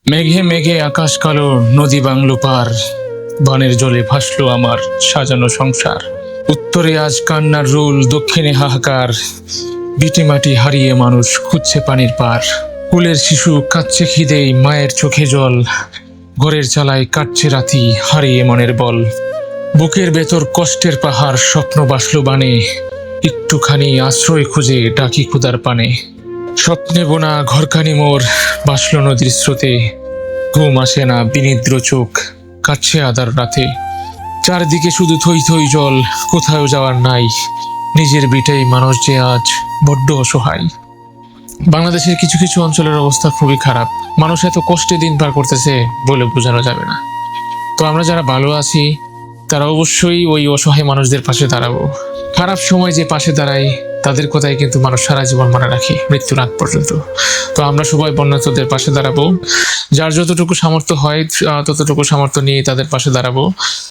মেঘে মেঘে আকাশ কালো, নদী বাংলো পার, বানের জলে ভাসলো আমার সাজানো সংসার। উত্তরে আজ কান্নার রোল, দক্ষিণে হাহাকার, ভিটেমাটি হারিয়ে মানুষ খুঁজছে পানির পার। কুলের শিশু কাঁদছে খিদেই, মায়ের চোখে জল, ঘরের চালায় কাটছে রাতি, হারিয়ে মনের বল। বুকের ভেতর কষ্টের পাহাড়, স্বপ্ন বাসলো বানে, একটুখানি আশ্রয় খুঁজে ডাকি ক্ষুদার পানে। স্বপ্নে বোনা ঘরখানি মোর ভাসলো নদীর স্রোতে, ঘুম আসে না, বিনিদ্র চোখ কাটছে আধার রাতে। চারদিকে শুধু থই থই জল, কোথাও যাওয়ার নাই, নিজের বিটেই মানুষ যে আজ বড্ড অসহায়। বাংলাদেশের কিছু কিছু অঞ্চলের অবস্থা খুবই খারাপ, মানুষ এত কষ্টে দিন পার করতেছে বলে বোঝানো যাবে না। তো আমরা যারা ভালো আছি তারা অবশ্যই ওই অসহায় মানুষদের পাশে দাঁড়াবো। খারাপ সময় যে পাশে দাঁড়ায় তাদের কথাই কিন্তু মানুষ সারা জীবন মনে রাখে, মৃত্যুর আগ পর্যন্ত। তো আমরা সবাই বন্যার্তদের পাশে দাঁড়াবো, যার যতটুকু সামর্থ্য হয় ততটুকু সামর্থ্য নিয়ে তাদের পাশে দাঁড়াবো।